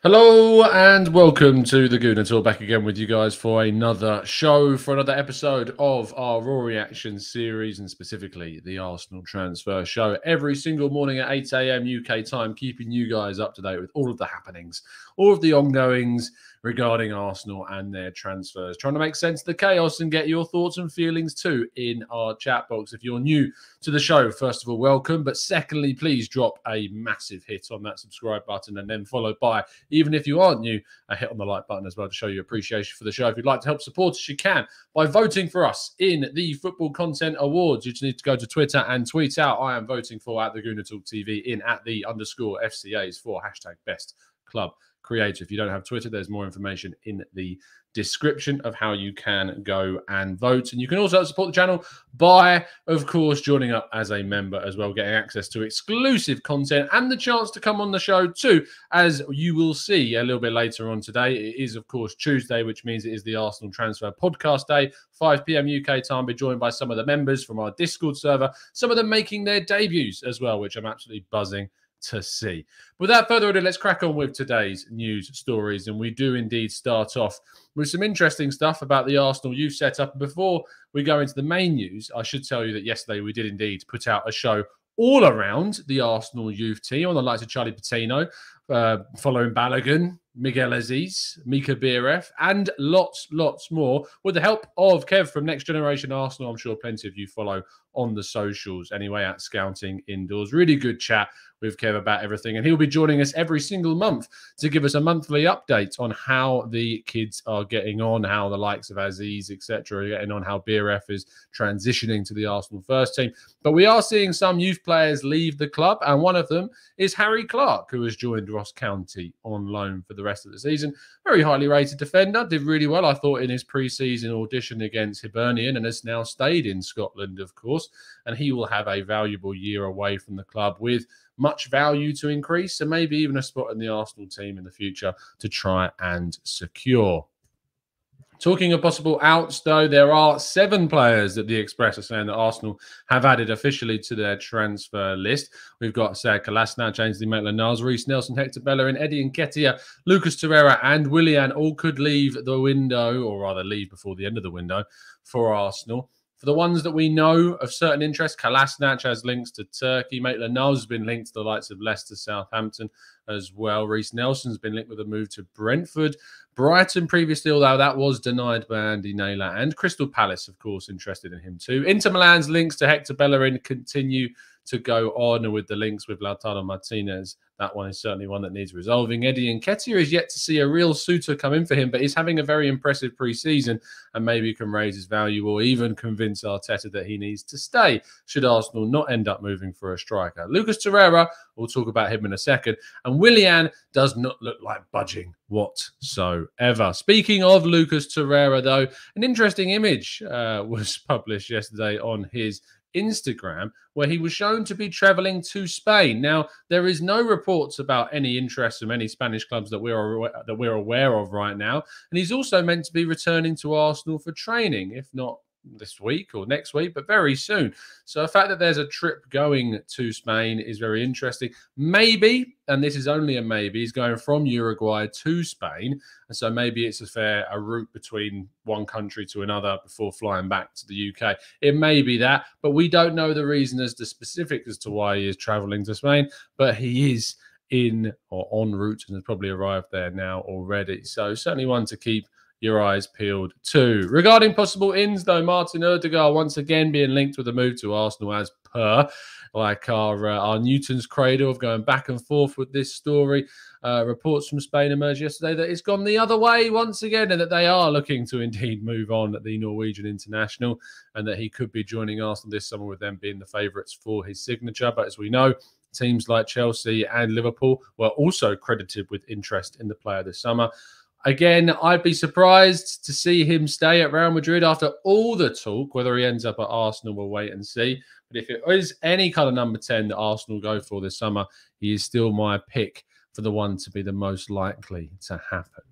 Hello and welcome to the Gooner Tour. Back again with you guys for another show, for another episode of our Raw Reaction series, and specifically the Arsenal transfer show every single morning at 8 a.m. UK time, keeping you guys up to date with all of the happenings, all of the ongoings regarding Arsenal and their transfers, trying to make sense of the chaos and get your thoughts and feelings too in our chat box. If you're new to the show, first of all, welcome. But secondly, please drop a massive hit on that subscribe button, and then followed by, even if you aren't new, a hit on the like button as well to show your appreciation for the show. If you'd like to help support us, you can by voting for us in the Football Content Awards. You just need to go to Twitter and tweet out, I am voting for at the Gooner Talk TV in at the _FCAs for hashtag best club creator. If you don't have Twitter, there's more information in the description of how you can go and vote. And you can also support the channel by, of course, joining up as a member as well, getting access to exclusive content and the chance to come on the show too, as you will see a little bit later on today. It is, of course, Tuesday, which means it is the Arsenal Transfer Podcast Day, 5 p.m. UK time. Be joined by some of the members from our Discord server, some of them making their debuts as well, which I'm absolutely buzzing to see. Without further ado, let's crack on with today's news stories. And we do indeed start off with some interesting stuff about the Arsenal youth setup. Before we go into the main news, I should tell you that yesterday we did indeed put out a show all around the Arsenal youth team on the likes of Charlie Patino, following Balogun, Miguel Aziz, Mika Bieref, and lots more, with the help of Kev from Next Generation Arsenal. I'm sure plenty of you follow on the socials anyway at Scouting Indoors. Really good chat with Kev about everything, and he'll be joining us every single month to give us a monthly update on how the kids are getting on, how the likes of Aziz, etc., are getting on, how Bieref is transitioning to the Arsenal first team. But we are seeing some youth players leave the club, and one of them is Harry Clarke, who has joined Ross County on loan for the rest of the season. Very highly rated defender, did really well, I thought, in his pre-season audition against Hibernian, and has now stayed in Scotland, of course, and he will have a valuable year away from the club with much value to increase, and maybe even a spot in the Arsenal team in the future to try and secure. Talking of possible outs, though, there are 7 players that the Express are saying that Arsenal have added officially to their transfer list. We've got Sead Kolasinac, Ainsley Maitland-Niles, Reiss Nelson, Hector Bellerin, Eddie Nketiah, Lucas Torreira, and Willian all could leave the window, or rather leave before the end of the window, for Arsenal. For the ones that we know of certain interest, Kolasinac has links to Turkey. Maitland-Niles has been linked to the likes of Leicester, Southampton as well. Reiss Nelson's been linked with a move to Brentford. Brighton previously, although that was denied by Andy Naylor. And Crystal Palace, of course, interested in him too. Inter Milan's links to Hector Bellerin continue to go on with the links with Lautaro Martinez. That one is certainly one that needs resolving. Eddie Nketiah is yet to see a real suitor come in for him, but he's having a very impressive pre-season and maybe can raise his value or even convince Arteta that he needs to stay should Arsenal not end up moving for a striker. Lucas Torreira, we'll talk about him in a second, and Willian does not look like budging whatsoever. Speaking of Lucas Torreira, though, an interesting image was published yesterday on his Instagram where he was shown to be traveling to Spain. Now, there is no reports about any interest from any Spanish clubs that we're aware of right now, and he's also meant to be returning to Arsenal for training, if not this week or next week, but very soon. So the fact that there's a trip going to Spain is very interesting. Maybe, and this is only a maybe, he's going from Uruguay to Spain, and so maybe it's a route between one country to another before flying back to the UK. It may be that, but we don't know the reason as to specific as to why he is traveling to Spain, but he is in or en route and has probably arrived there now already. So certainly one to keep your eyes peeled too. Regarding possible ins, though, Martin Odegaard once again being linked with a move to Arsenal as per, like our Newton's cradle of going back and forth with this story. Reports from Spain emerged yesterday that it's gone the other way once again, and that they are looking to indeed move on at the Norwegian international, and that he could be joining Arsenal this summer, with them being the favourites for his signature. But as we know, teams like Chelsea and Liverpool were also credited with interest in the player this summer. Again, I'd be surprised to see him stay at Real Madrid after all the talk. Whether he ends up at Arsenal, we'll wait and see. But if it is any kind of number 10 that Arsenal go for this summer, he is still my pick for the one to be the most likely to happen.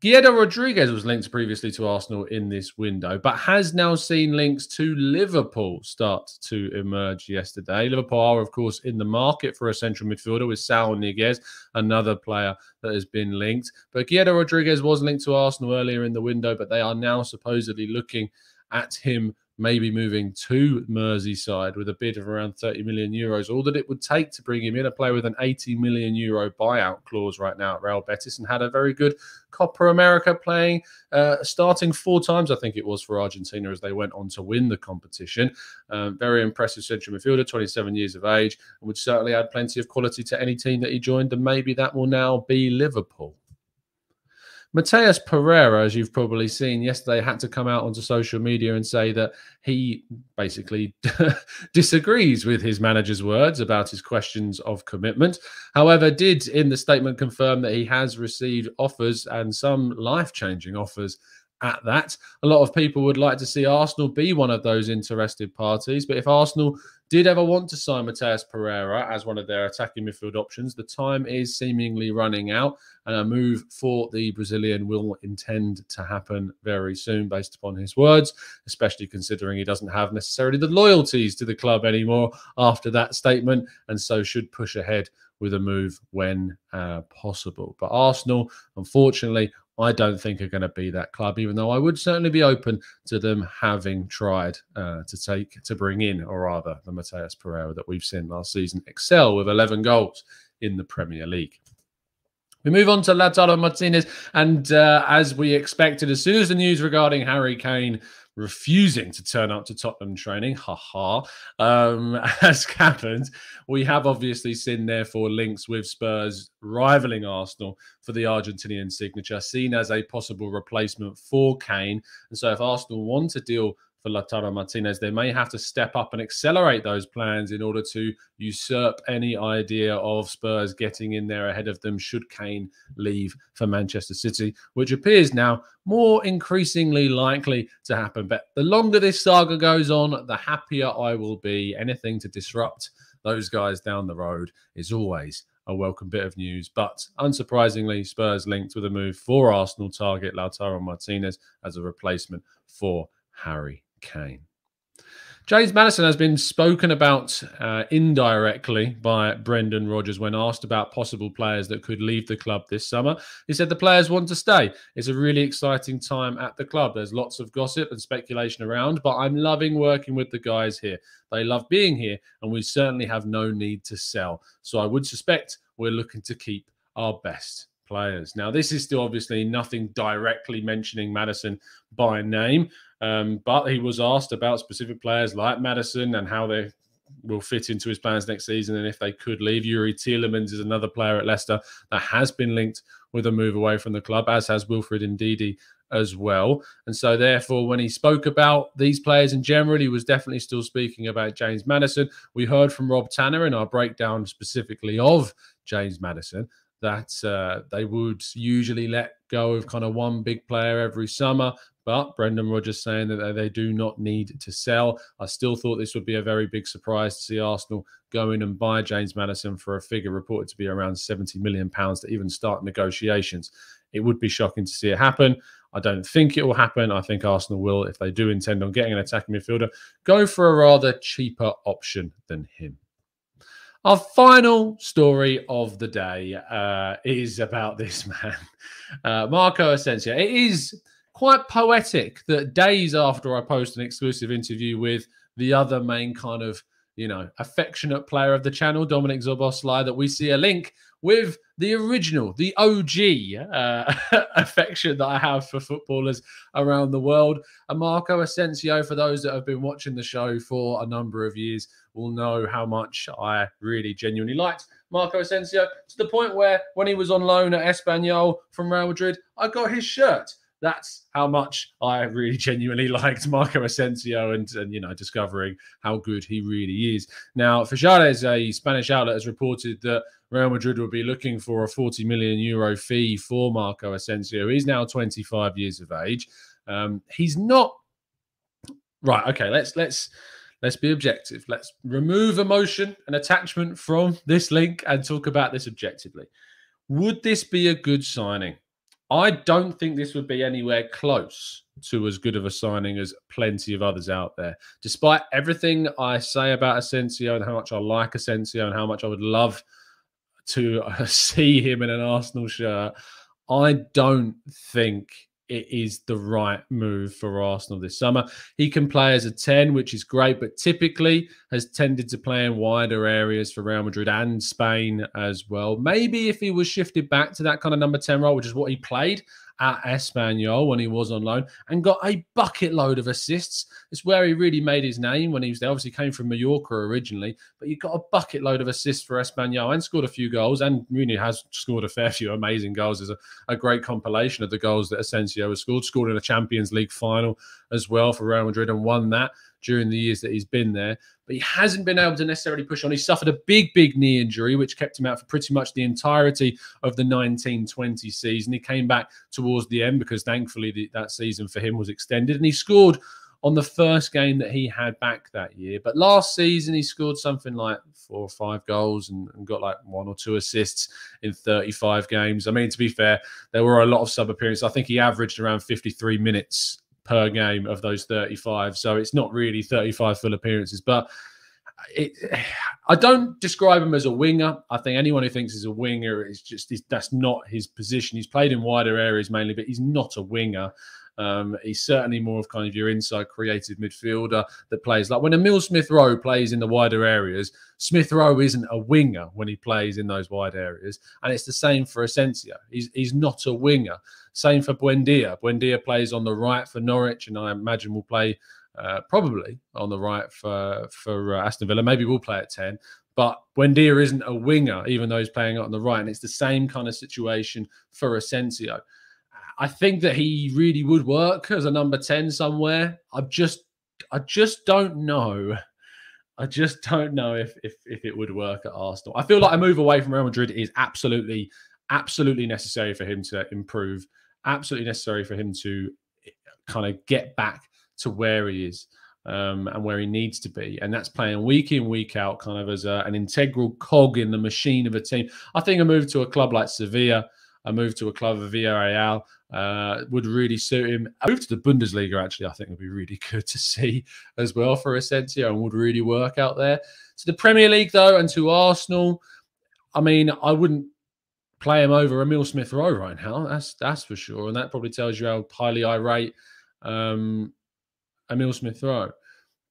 Guido Rodriguez was linked previously to Arsenal in this window, but has now seen links to Liverpool start to emerge yesterday. Liverpool are, of course, in the market for a central midfielder with Saul Niguez, another player that has been linked. But Guido Rodriguez was linked to Arsenal earlier in the window, but they are now supposedly looking at him maybe moving to Merseyside with a bid of around 30 million euros. All that it would take to bring him in, a player with an 80 million euro buyout clause right now at Real Betis, and had a very good Copa America playing, starting 4 times, I think it was, for Argentina as they went on to win the competition. Very impressive central midfielder, 27 years of age, and would certainly add plenty of quality to any team that he joined, and maybe that will now be Liverpool. Matheus Pereira, as you've probably seen yesterday, had to come out onto social media and say that he basically disagrees with his manager's words about his questions of commitment. However, did in the statement confirm that he has received offers, and some life-changing offers at that. A lot of people would like to see Arsenal be one of those interested parties, but if Arsenal did ever want to sign Matheus Pereira as one of their attacking midfield options, the time is seemingly running out, and a move for the Brazilian will intend to happen very soon based upon his words, especially considering he doesn't have necessarily the loyalties to the club anymore after that statement, and so should push ahead with a move when possible. But Arsenal, unfortunately, I don't think are going to be that club, even though I would certainly be open to them having tried to bring in, or rather, the Matheus Pereira that we've seen last season excel with 11 goals in the Premier League. We move on to Lautaro Martinez, and as we expected, as soon as the news regarding Harry Kane refusing to turn up to Tottenham training, has happened, we have obviously seen, therefore, links with Spurs rivaling Arsenal for the Argentinian signature, seen as a possible replacement for Kane. And so if Arsenal want to deal for Lautaro Martinez, they may have to step up and accelerate those plans in order to usurp any idea of Spurs getting in there ahead of them should Kane leave for Manchester City, which appears now more increasingly likely to happen. But the longer this saga goes on, the happier I will be. Anything to disrupt those guys down the road is always a welcome bit of news. But unsurprisingly, Spurs linked with a move for Arsenal target Lautaro Martinez as a replacement for Harry Kane. James Maddison has been spoken about indirectly by Brendan Rodgers when asked about possible players that could leave the club this summer. He said the players want to stay. It's a really exciting time at the club. There's lots of gossip and speculation around, but I'm loving working with the guys here. They love being here, and we certainly have no need to sell. So I would suspect we're looking to keep our best players. Now, this is still obviously nothing directly mentioning Maddison by name, but he was asked about specific players like Maddison and how they will fit into his plans next season and if they could leave. Yuri Tielemans is another player at Leicester that has been linked with a move away from the club, as has Wilfred Ndidi as well. And so therefore, when he spoke about these players in general, he was definitely still speaking about James Maddison. We heard from Rob Tanner in our breakdown specifically of James Maddison that they would usually let go of kind of one big player every summer. But Brendan Rodgers saying that they do not need to sell. I still thought this would be a very big surprise to see Arsenal go in and buy James Maddison for a figure reported to be around £70 million to even start negotiations. It would be shocking to see it happen. I don't think it will happen. I think Arsenal will, if they do intend on getting an attacking midfielder, go for a rather cheaper option than him. Our final story of the day is about this man, Marco Asensio. It is quite poetic that days after I post an exclusive interview with the other main kind of, affectionate player of the channel, Dominic Zoboslai, that we see a link with the original, the OG affection that I have for footballers around the world. And Marco Asensio, for those that have been watching the show for a number of years, will know how much I really genuinely liked Marco Asensio, to the point where when he was on loan at Espanyol from Real Madrid, I got his shirt. That's how much I really genuinely liked Marco Asensio and discovering how good he really is. Now, Fajales, a Spanish outlet, has reported that Real Madrid will be looking for a €40 million fee for Marco Asensio. He's now 25 years of age. He's not... Right, okay, let's be objective. Let's remove emotion and attachment from this link and talk about this objectively. Would this be a good signing? I don't think this would be anywhere close to as good of a signing as plenty of others out there. Despite everything I say about Asensio and how much I like Asensio and how much I would love to see him in an Arsenal shirt, I don't think it is the right move for Arsenal this summer. He can play as a 10, which is great, but typically has tended to play in wider areas for Real Madrid and Spain as well. Maybe if he was shifted back to that kind of number 10 role, which is what he played at Espanyol when he was on loan and got a bucket load of assists. It's where he really made his name when he was there. Obviously came from Mallorca originally, but he got a bucket load of assists for Espanyol and scored a few goals, and really has scored a fair few amazing goals. There's a great compilation of the goals that Asensio has scored in a Champions League final as well for Real Madrid and won that during the years that he's been there. But he hasn't been able to necessarily push on. He suffered a big knee injury, which kept him out for pretty much the entirety of the 19-20 season. He came back towards the end because thankfully that season for him was extended, and he scored on the first game that he had back that year. But last season, he scored something like 4 or 5 goals and got like 1 or 2 assists in 35 games. I mean, to be fair, there were a lot of sub appearances. I think he averaged around 53 minutes per game of those 35. So it's not really 35 full appearances. But I don't describe him as a winger. I think anyone who thinks he's a winger that's not his position. He's played in wider areas mainly, but he's not a winger. He's certainly more of kind of your inside creative midfielder that plays like when Emile Smith-Rowe plays in the wider areas. Smith-Rowe isn't a winger when he plays in those wide areas, and it's the same for Asensio. He's not a winger. Same for Buendia. Buendia plays on the right for Norwich, and I imagine will play probably on the right for Aston Villa. Maybe we'll play at 10. But Buendia isn't a winger, even though he's playing on the right, and it's the same kind of situation for Asensio. I think that he really would work as a number 10 somewhere. I just don't know. I just don't know if it would work at Arsenal. I feel like a move away from Real Madrid is absolutely necessary for him to improve. Absolutely necessary for him to kind of get back to where he is and where he needs to be. And that's playing week in, week out, kind of as an integral cog in the machine of a team. I think a move to a club like Sevilla, a move to a club of Villarreal would really suit him. A move to the Bundesliga, actually, I think would be really good to see as well for Asensio and would really work out there. To the Premier League, though, and to Arsenal, I mean, I wouldn't play him over Emile Smith-Rowe right now. That's for sure. And that probably tells you how highly I rate Emile Smith-Rowe.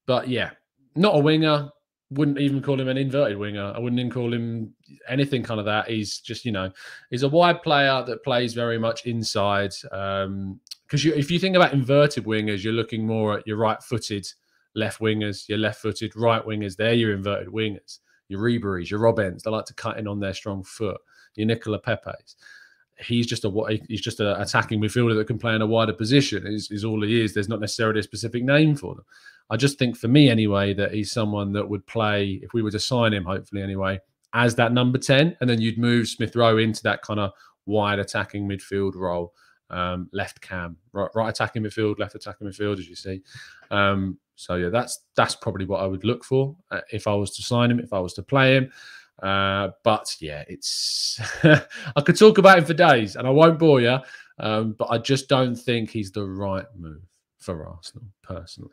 But yeah, not a winger. Wouldn't even call him an inverted winger. I wouldn't even call him anything kind of that. He's just, he's a wide player that plays very much inside. Because if you think about inverted wingers, you're looking more at your right-footed left wingers, your left-footed right wingers. They're your inverted wingers. Your Ribery's, your Robins. They like to cut in on their strong foot. Your Nicola Pepe's. He's just an attacking midfielder that can play in a wider position. Is all he is. There's not necessarily a specific name for them. I just think, for me anyway, that he's someone that would play, if we were to sign him, hopefully anyway, as that number 10, and then you'd move Smith-Rowe into that kind of wide attacking midfield role, left cam, right attacking midfield, left attacking midfield, as you see. So yeah, that's probably what I would look for if I was to sign him, if I was to play him. But yeah, it's I could talk about him for days, and I won't bore you. But I just don't think he's the right move for Arsenal, personally.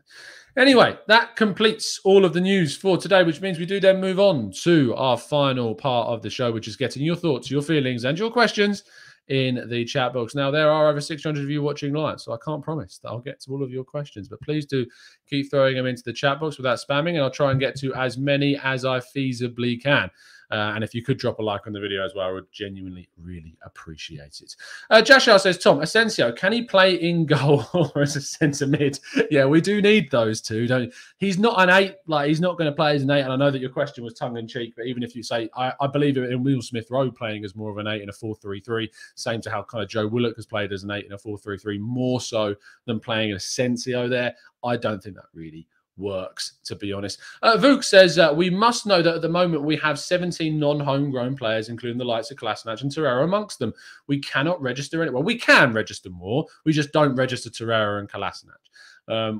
Anyway, that completes all of the news for today, which means we do then move on to our final part of the show, which is getting your thoughts, your feelings, and your questions in the chat box. Now, there are over 600 of you watching live, so I can't promise that I'll get to all of your questions, but please do keep throwing them into the chat box without spamming, and I'll try and get to as many as I feasibly can. And if you could drop a like on the video as well, I would genuinely really appreciate it. Jashar says, Tom, Asensio, can he play in goal or as a centre mid? Yeah, we do need those two, don't you? He's not an 8, like he's not going to play as an 8. And I know that your question was tongue-in-cheek, but even if you say, I believe in Will Smith-Rowe playing as more of an 8 in a 4-3-3, same to how kind of Joe Willock has played as an 8 in a 4-3-3, more so than playing Asensio there. I don't think that really works, to be honest. Vuk says, we must know that at the moment we have 17 non-homegrown players, including the likes of Kolasinac and Torreira amongst them. We cannot register anyone. Well, we can register more. We just don't register Torreira and Kolasinac.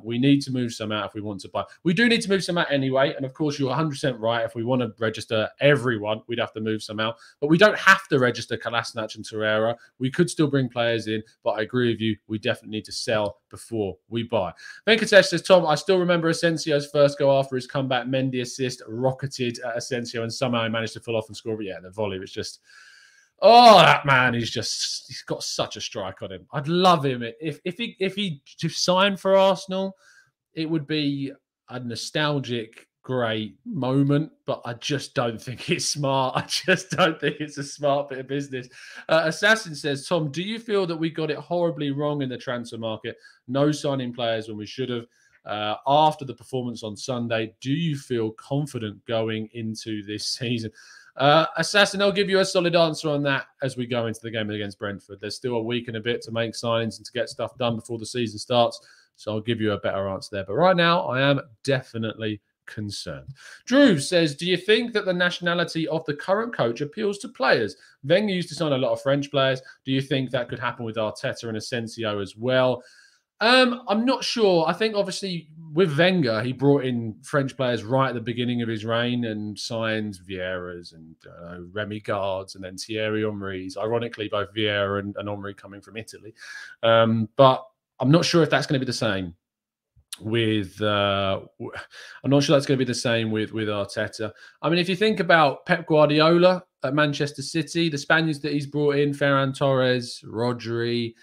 We need to move some out if we want to buy. We do need to move some out anyway. And of course, you're 100% right. If we want to register everyone, we'd have to move some out. But we don't have to register Kolasinac and Torreira. We could still bring players in. But I agree with you. We definitely need to sell before we buy. Venkatesh says, Tom, I still remember Asensio's first goal after his comeback. Mendy assist, rocketed at Asensio, and somehow he managed to pull off and score. But yeah, the volley was just... Oh, that man, he's got such a strike on him. I'd love him. If he signed for Arsenal, it would be a nostalgic, great moment, but I just don't think it's smart. I just don't think it's a smart bit of business. Assassin says, Tom, do you feel that we got it horribly wrong in the transfer market? No signing players when we should have. After the performance on Sunday, do you feel confident going into this season? Assassin, I'll give you a solid answer on that as we go into the game against Brentford. There's still a week and a bit to make signings and to get stuff done before the season starts, so I'll give you a better answer there. But right now, I am definitely concerned. Drew says, do you think that the nationality of the current coach appeals to players? Wenger used to sign a lot of French players. Do you think that could happen with Arteta and Asensio as well? I'm not sure. I think obviously with Wenger, he brought in French players right at the beginning of his reign and signed Vieiras and Remy Gards and then Thierry Henry's. Ironically, both Vieira and Henry coming from Italy. But I'm not sure if that's going to be the same with Arteta. I mean, if you think about Pep Guardiola at Manchester City, the Spaniards that he's brought in, Ferran Torres, Rodri,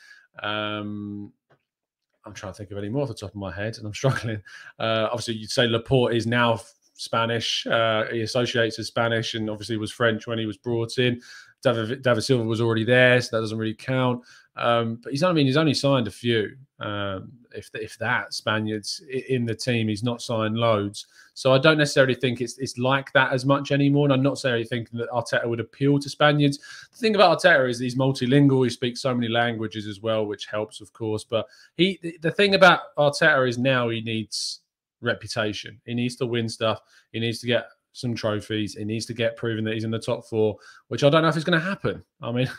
I'm trying to think of any more off the top of my head, and I'm struggling. Obviously, you'd say Laporte is now Spanish. He associates as Spanish and obviously was French when he was brought in. David Silva was already there, so that doesn't really count. But he's only signed a few, if that, Spaniards in the team. He's not signed loads. So I don't necessarily think it's like that as much anymore. And I'm not necessarily thinking that Arteta would appeal to Spaniards. The thing about Arteta is he's multilingual. He speaks so many languages as well, which helps, of course. But the thing about Arteta is now he needs reputation. He needs to win stuff. He needs to get some trophies. He needs to get proven that he's in the top four, which I don't know if it's going to happen. I mean,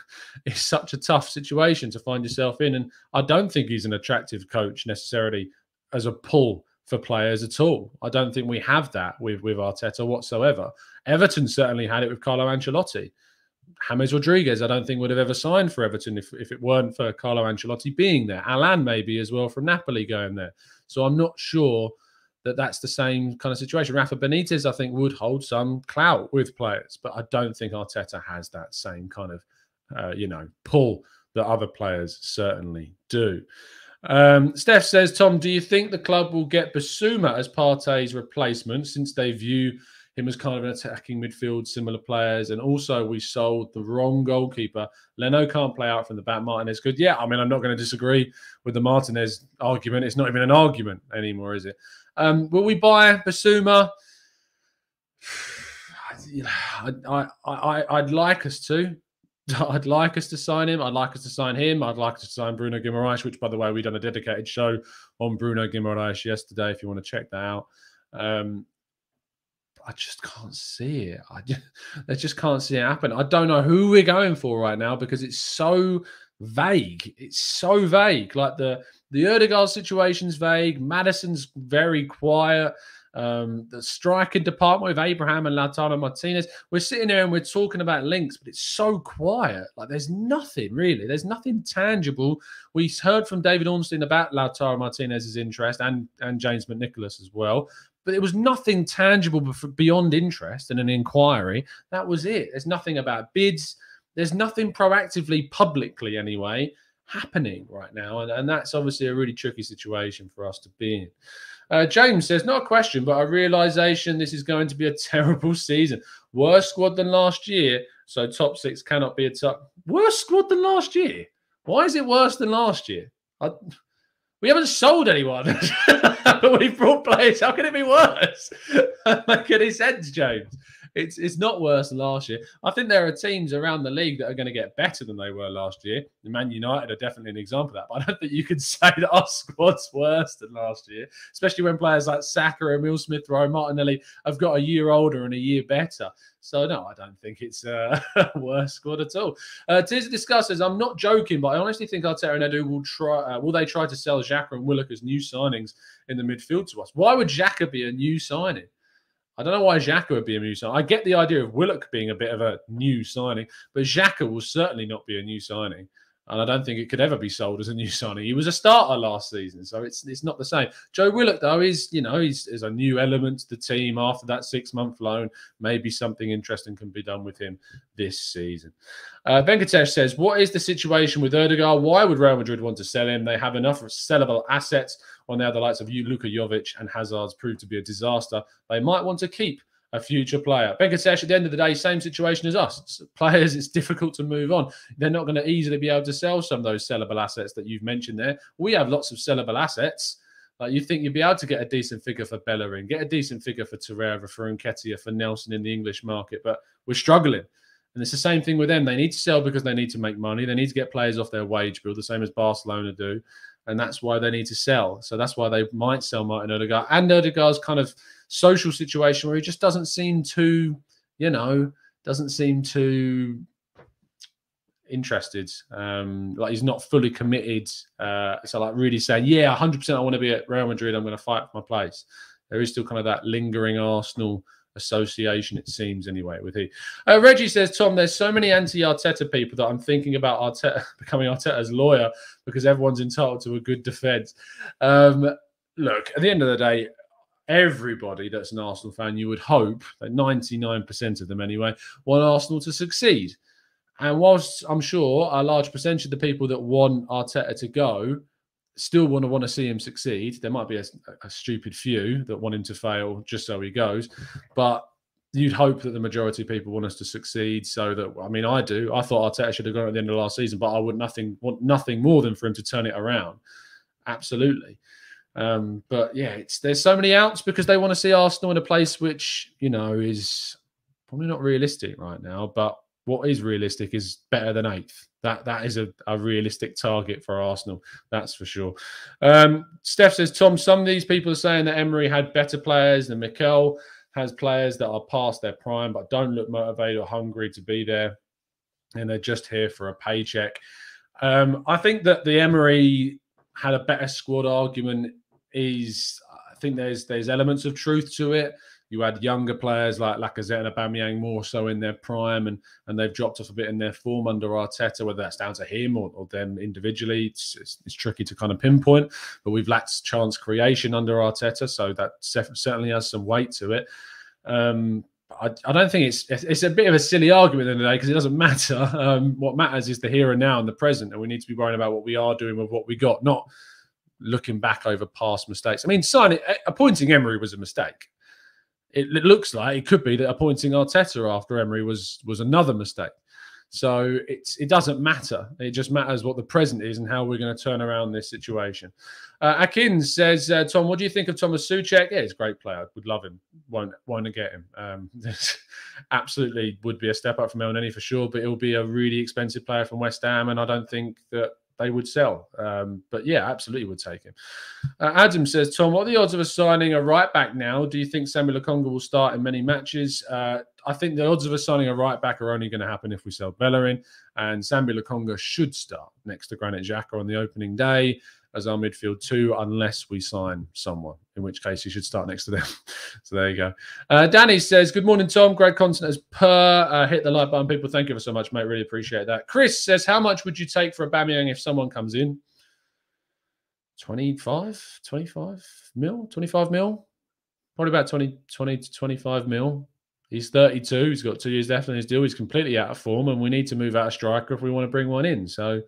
it's such a tough situation to find yourself in. And I don't think he's an attractive coach necessarily as a pull for players at all. I don't think we have that with Arteta whatsoever. Everton certainly had it with Carlo Ancelotti. James Rodriguez, I don't think would have ever signed for Everton if it weren't for Carlo Ancelotti being there. Alan maybe as well from Napoli going there. So I'm not sure that's the same kind of situation. Rafa Benitez, I think, would hold some clout with players, but I don't think Arteta has that same kind of, pull that other players certainly do. Steph says, Tom, do you think the club will get Basuma as Partey's replacement since they view him as kind of an attacking midfield, similar players? And also, we sold the wrong goalkeeper. Leno can't play out from the back. Martinez could. Yeah, I mean, I'm not going to disagree with the Martinez argument. It's not even an argument anymore, is it? Will we buy Basuma? I'd like us to. I'd like us to sign him. I'd like us to sign him. I'd like us to sign Bruno Guimaraes, which, by the way, we've done a dedicated show on Bruno Guimaraes yesterday, if you want to check that out. I just can't see it. I just can't see it happen. I don't know who we're going for right now because it's so vague. It's so vague. Like the Odegaard situation's vague. Maddison's very quiet. The striking department with Abraham and Lautaro Martinez. We're sitting there and we're talking about links, but it's so quiet. Like there's nothing really. There's nothing tangible. We heard from David Ornstein about Lautaro Martinez's interest and James McNicholas as well. But there was nothing tangible beyond interest and an inquiry. That was it. There's nothing about bids. There's nothing proactively, publicly anyway, happening right now. And that's obviously a really tricky situation for us to be in. James says, not a question, but a realization this is going to be a terrible season. Worse squad than last year, so top six cannot be a top. Worse squad than last year? Why is it worse than last year? We haven't sold anyone, but we've brought players. How can it be worse? Make any sense, James? it's not worse than last year. I think there are teams around the league that are going to get better than they were last year. Man United are definitely an example of that. But I don't think you could say that our squad's worse than last year, especially when players like Saka, Emile Smith-Rowe, Martinelli have got a year older and a year better. So, no, I don't think it's a worse squad at all. Tiz discusses, I'm not joking, but I honestly think Arteta and Edu will try to sell Xhaka and Willock as new signings in the midfield to us. Why would Xhaka be a new signing? I don't know why Xhaka would be a new signing. I get the idea of Willock being a bit of a new signing, but Xhaka will certainly not be a new signing. And I don't think it could ever be sold as a new signing. He was a starter last season, so it's not the same. Joe Willock, though, is a new element to the team after that 6-month loan. Maybe something interesting can be done with him this season. Venkatesh says, what is the situation with Odegaard? Why would Real Madrid want to sell him? They have enough sellable assets on the other likes of Luka Jovic and Hazard's proved to be a disaster. They might want to keep a future player. Venkatesh, at the end of the day, same situation as us. Players, it's difficult to move on. They're not going to easily be able to sell some of those sellable assets that you've mentioned there. We have lots of sellable assets. Like, you think you'd be able to get a decent figure for Bellerin, get a decent figure for Torreira, for Nketiah, for Nelson in the English market, but we're struggling. And it's the same thing with them. They need to sell because they need to make money. They need to get players off their wage bill, the same as Barcelona do. And that's why they need to sell. So that's why they might sell Martin Odegaard. And Odegaard's kind of social situation where he just doesn't seem too, interested. Like, he's not fully committed. So like really saying, yeah, 100% I want to be at Real Madrid. I'm going to fight for my place. There is still kind of that lingering Arsenal association, it seems, anyway, with he. Reggie says, Tom, there's so many anti-Arteta people that I'm thinking about Arteta becoming Arteta's lawyer because everyone's entitled to a good defence. Look, at the end of the day, everybody that's an Arsenal fan, you would hope that 99% of them anyway, want Arsenal to succeed. And whilst I'm sure a large percentage of the people that want Arteta to go still want to see him succeed, there might be a stupid few that want him to fail just so he goes. But you'd hope that the majority of people want us to succeed. So that, I mean, I do. I thought Arteta should have gone at the end of last season, but I would want nothing more than for him to turn it around. Absolutely. But yeah, there's so many outs because they want to see Arsenal in a place which, is probably not realistic right now. But what is realistic is better than 8th. That is a realistic target for Arsenal. That's for sure. Steph says, Tom, some of these people are saying that Emery had better players than Mikel has players that are past their prime but don't look motivated or hungry to be there, and they're just here for a paycheck. I think that the Emery had a better squad argument I think there's elements of truth to it. You had younger players like Lacazette and Aubameyang more so in their prime, and they've dropped off a bit in their form under Arteta, whether that's down to him or them individually. It's tricky to kind of pinpoint, but we've lacked chance creation under Arteta, so that certainly has some weight to it. I don't think it's a bit of a silly argument in the day because it doesn't matter. What matters is the here and now and the present, and we need to be worrying about what we are doing with what we got, not looking back over past mistakes. I mean, appointing Emery was a mistake. It looks like it could be that appointing Arteta after Emery was another mistake. So it doesn't matter. It just matters what the present is and how we're going to turn around this situation. Akin says, Tom, what do you think of Thomas Souček? Yeah, he's a great player. Would love him. Won't get him. Absolutely would be a step up from El Neni for sure, but it'll be a really expensive player from West Ham, and I don't think that they would sell. But yeah, absolutely would take him. Adam says, Tom, what are the odds of us signing a right back now? Do you think Samuel Lokonga will start in many matches? I think the odds of us signing a right back are only going to happen if we sell Bellerin, and Samuel Lokonga should start next to Granit Xhaka on the opening day as our midfield 2, unless we sign someone, in which case he should start next to them. So there you go. Danny says, good morning, Tom. Great content as per. Hit the like button, people. Thank you so much, mate. Really appreciate that. Chris says, how much would you take for Aubameyang if someone comes in? 25 mil? Probably about 20 to 25 mil. He's 32. He's got 2 years left on his deal. He's completely out of form, and we need to move out a striker if we want to bring one in. So,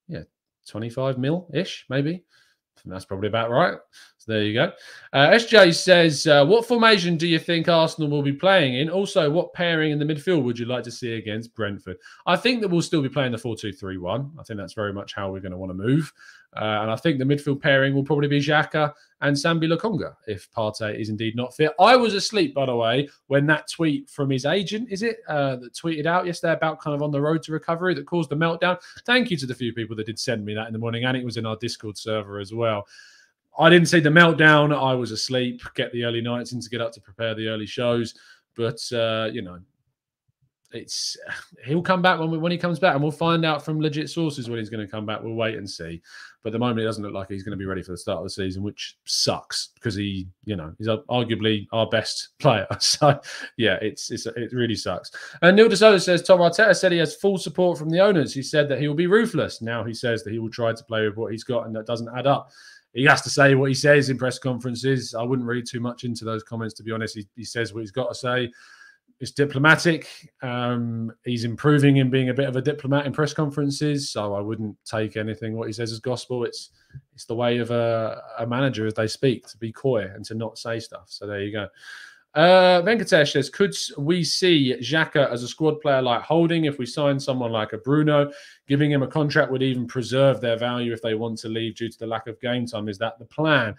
yeah, 25 mil-ish, maybe. I think that's probably about right. So there you go. SJ says, what formation do you think Arsenal will be playing in? Also, what pairing in the midfield would you like to see against Brentford? I think that we'll still be playing the 4-2-3-1. I think that's very much how we're going to want to move. And I think the midfield pairing will probably be Xhaka and Sambi Lokonga if Partey is indeed not fit. I was asleep, by the way, when that tweet from his agent, that tweeted out yesterday about kind of on the road to recovery that caused the meltdown. Thank you to the few people that did send me that in the morning, and it was in our Discord server as well. I didn't see the meltdown. I was asleep, get the early nights in to get up to prepare the early shows. But, he'll come back when he comes back, and we'll find out from legit sources when he's going to come back. We'll wait and see. But at the moment, it doesn't look like he's going to be ready for the start of the season, which sucks because he's arguably our best player. So yeah, it really sucks. And Neil DeSoto says Tom Arteta said he has full support from the owners. He said that he will be ruthless. Now he says that he will try to play with what he's got, and that doesn't add up. He has to say what he says in press conferences. I wouldn't read too much into those comments, to be honest. He says what he's got to say. It's diplomatic. He's improving in being a bit of a diplomat in press conferences, so I wouldn't take anything what he says as gospel. It's the way of a manager as they speak, to be coy and to not say stuff. So there you go. Venkatesh says, could we see Xhaka as a squad player like Holding if we sign someone like a Bruno? Giving him a contract would even preserve their value if they want to leave due to the lack of game time. Is that the plan?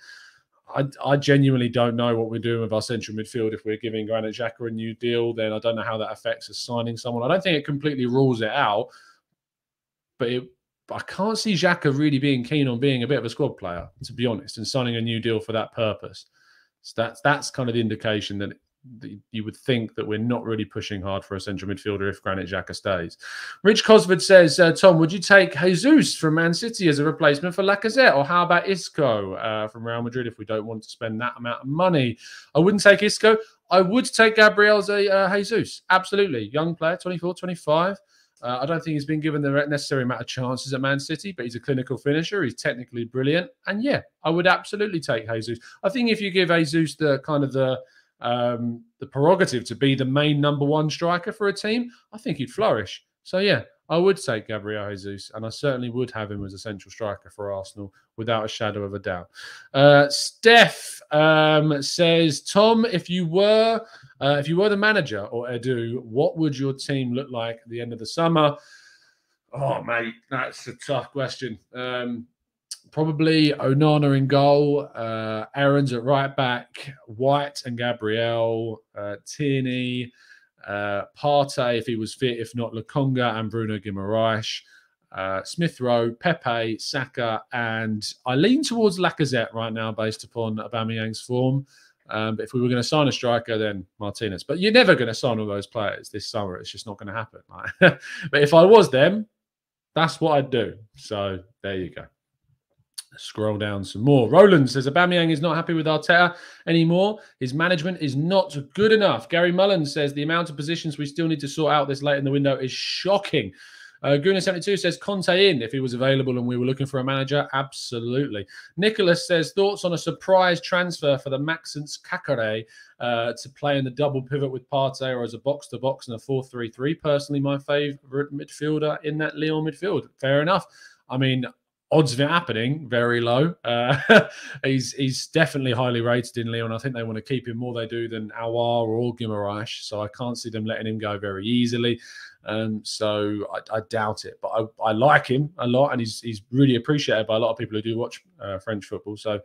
I genuinely don't know what we're doing with our central midfield. If we're giving Granit Xhaka a new deal, then I don't know how that affects us signing someone. I don't think it completely rules it out, but I can't see Xhaka really being keen on being a bit of a squad player, to be honest, and signing a new deal for that purpose. So that's kind of the indication that you would think that we're not really pushing hard for a central midfielder if Granit Xhaka stays. Rich Cosford says, Tom, would you take Jesus from Man City as a replacement for Lacazette? Or how about Isco from Real Madrid if we don't want to spend that amount of money? I wouldn't take Isco. I would take Gabriel Jesus. Absolutely. Young player, 24, 25. I don't think he's been given the necessary amount of chances at Man City, but he's a clinical finisher. He's technically brilliant. And yeah, I would absolutely take Jesus. I think if you give Jesus the kind of the prerogative to be the main number one striker for a team, I think he'd flourish. So yeah, I would take Gabriel Jesus, and I certainly would have him as a central striker for Arsenal without a shadow of a doubt. Steph says, Tom, if you were the manager or Edu, what would your team look like at the end of the summer? Oh mate, that's a tough question. Probably Onana in goal, Aarons at right back, White and Gabriel, Tierney, Partey if he was fit, if not Lokonga and Bruno Guimaraes, Smith Rowe, Pepe, Saka, and I lean towards Lacazette right now based upon Aubameyang's form. But if we were going to sign a striker, then Martinez. But you're never going to sign all those players this summer. It's just not going to happen. But if I was them, that's what I'd do. So there you go. Scroll down some more. Roland says Aubameyang is not happy with Arteta anymore. His management is not good enough. Gary Mullen says the amount of positions we still need to sort out this late in the window is shocking. Gooner72 says Conte in if he was available and we were looking for a manager. Absolutely. Nicholas says thoughts on a surprise transfer for the Maxence Kakare to play in the double pivot with Partey or as a box-to-box and a 4-3-3. Personally, my favourite midfielder in that Lyon midfield. Fair enough. I mean, odds of it happening, very low. He's definitely highly rated in Lyon. I think they want to keep him more they do than Aouar or Guimaraes. So I can't see them letting him go very easily. So I doubt it. But I like him a lot, and he's really appreciated by a lot of people who do watch French football. So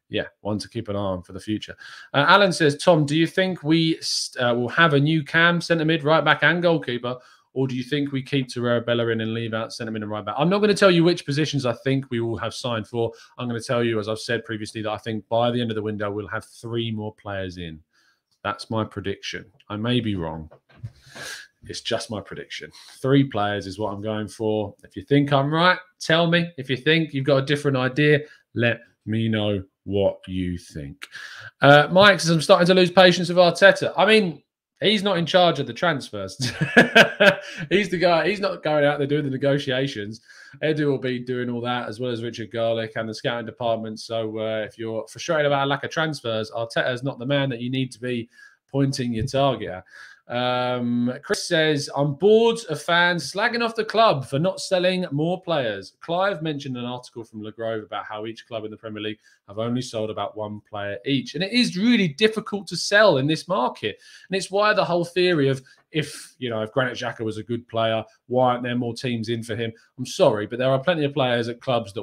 yeah, one to keep an eye on for the future. Alan says, Tom, do you think we will have a new cam, centre mid, right back and goalkeeper? Or do you think we keep Torreira Bellerin and leave out centre mid and right back? I'm not going to tell you which positions I think we will have signed for. I'm going to tell you, as I've said previously, that I think by the end of the window, we'll have 3 more players in. That's my prediction. I may be wrong. It's just my prediction. 3 players is what I'm going for. If you think I'm right, tell me. If you think you've got a different idea, let me know what you think. Mike says, I'm starting to lose patience with Arteta. I mean, he's not in charge of the transfers. He's the guy. He's not going out there doing the negotiations. Edu will be doing all that, as well as Richard Garlick and the scouting department. So if you're frustrated about a lack of transfers, Arteta is not the man that you need to be pointing your target at. Chris says, I'm bored of fans slagging off the club for not selling more players. Clive mentioned an article from Le Grove about how each club in the Premier League have only sold about one player each. And it is really difficult to sell in this market. And it's why the whole theory of if Granit Xhaka was a good player, why aren't there more teams in for him? I'm sorry, but there are plenty of players at clubs that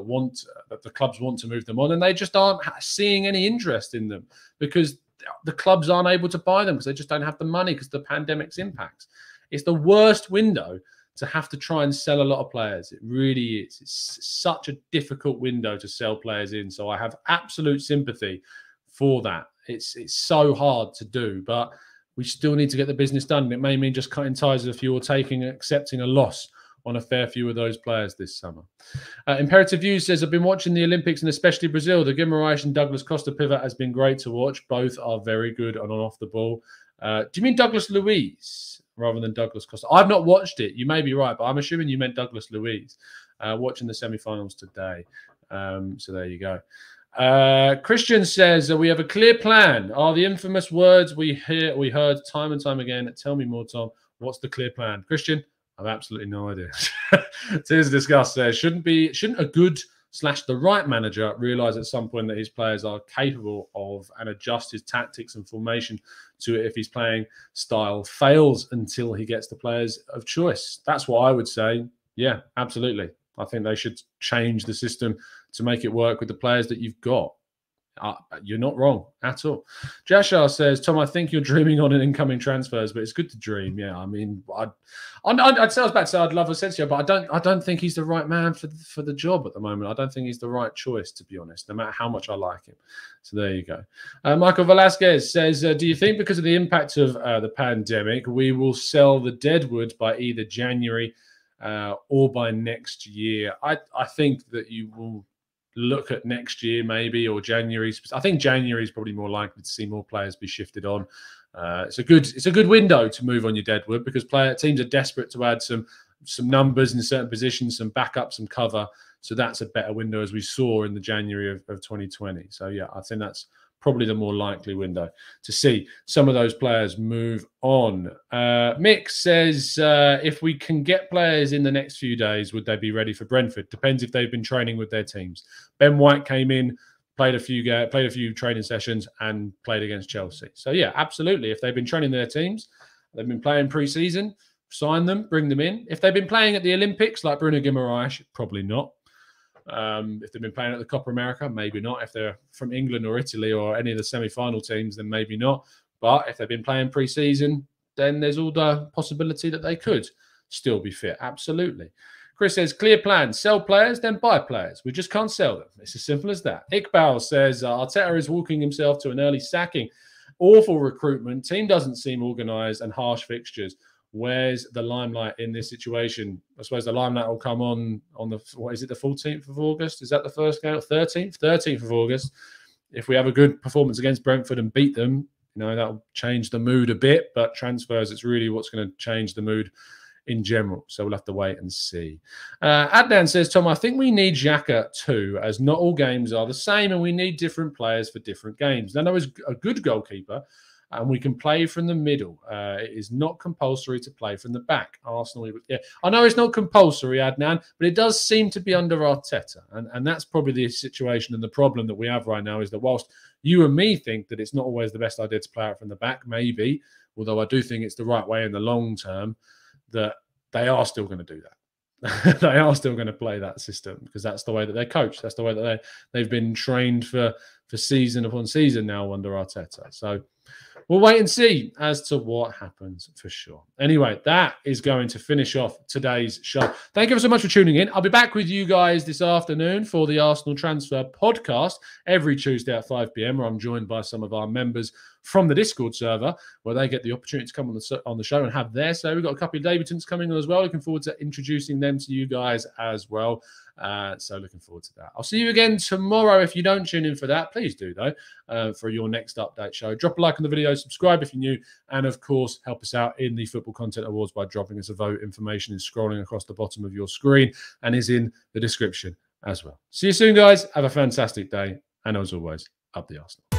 the clubs want to move them on, and they just aren't seeing any interest in them because the clubs aren't able to buy them because they just don't have the money because of the pandemic's impacts. It's the worst window to have to try and sell a lot of players. It really is. It's such a difficult window to sell players in. So I have absolute sympathy for that. It's so hard to do, but we still need to get the business done. It may mean just cutting ties with a few or accepting a loss on a fair few of those players this summer. Imperative Views says, I've been watching the Olympics and especially Brazil. The Guimarães and Douglas Costa pivot has been great to watch. Both are very good on and off the ball. Do you mean Douglas Luiz rather than Douglas Costa? I've not watched it. You may be right, but I'm assuming you meant Douglas Luiz. Watching the semi-finals today. So there you go. Christian says, we have a clear plan. Are the infamous words we heard time and time again. Tell me more, Tom. What's the clear plan? Christian, I've absolutely no idea. To discuss there. Shouldn't a good / the right manager realise at some point that his players are capable of and adjust his tactics and formation to it if his playing style fails until he gets the players of choice? That's what I would say. Yeah, absolutely. I think they should change the system to make it work with the players that you've got. You're not wrong at all. Jashar says, Tom, I think you're dreaming on an incoming transfers, but it's good to dream. Yeah, I mean, I'd say I was about to say I'd love Asensio, but I don't think he's the right man for the job at the moment. I don't think he's the right choice, to be honest, no matter how much I like him. So there you go. Michael Velasquez says, do you think because of the impact of the pandemic, we will sell the deadwood by either January or by next year? I think that you will look at next year maybe, or January. I think January is probably more likely to see more players be shifted on. It's a good window to move on your deadwood because teams are desperate to add some numbers in certain positions, some backup, some cover. So that's a better window, as we saw in the January of 2020. So yeah, I think that's probably the more likely window to see some of those players move on. Mick says, if we can get players in the next few days, would they be ready for Brentford? Depends if they've been training with their teams. Ben White came in, played a few training sessions and played against Chelsea. So yeah, absolutely. If they've been training their teams, they've been playing pre-season, sign them, bring them in. If they've been playing at the Olympics like Bruno Guimarães, probably not. If they've been playing at the Copa America, maybe not. If they're from England or Italy or any of the semi-final teams, then maybe not. But if they've been playing pre-season, then there's all the possibility that they could still be fit. Absolutely. Chris says, clear plan. Sell players, then buy players. We just can't sell them. It's as simple as that. Iqbal says, Arteta is walking himself to an early sacking. Awful recruitment. Team doesn't seem organised and harsh fixtures. Where's the limelight in this situation? I suppose the limelight will come on the, what is it, the 14th of August? Is that the first game? 13th of August. If we have a good performance against Brentford and beat them, that'll change the mood a bit. But transfers, it's really what's going to change the mood in general. So we'll have to wait and see. Adnan says, Tom, I think we need Xhaka too, as not all games are the same and we need different players for different games. Nano is a good goalkeeper, and we can play from the middle. It is not compulsory to play from the back. Arsenal, yeah. I know it's not compulsory, Adnan, but it does seem to be under Arteta. And that's probably the situation and the problem that we have right now is that whilst you and me think that it's not always the best idea to play out from the back, maybe, although I do think it's the right way in the long term, that they are still going to do that. They are still going to play that system because that's the way that they're coached. That's the way that they've been trained for season upon season now under Arteta. So we'll wait and see as to what happens for sure. Anyway, that is going to finish off today's show. Thank you so much for tuning in. I'll be back with you guys this afternoon for the Arsenal Transfer Podcast every Tuesday at 5 p.m, where I'm joined by some of our members from the Discord server, where they get the opportunity to come on the show and have their say. We've got a couple of debutants coming on as well. Looking forward to introducing them to you guys as well. So looking forward to that. I'll see you again tomorrow. If you don't tune in for that, please do though, for your next update show. Drop a like on the video, subscribe if you're new, and of course, help us out in the Football Content Awards by dropping us a vote. Information is scrolling across the bottom of your screen and is in the description as well. See you soon, guys. Have a fantastic day. And as always, up the Arsenal.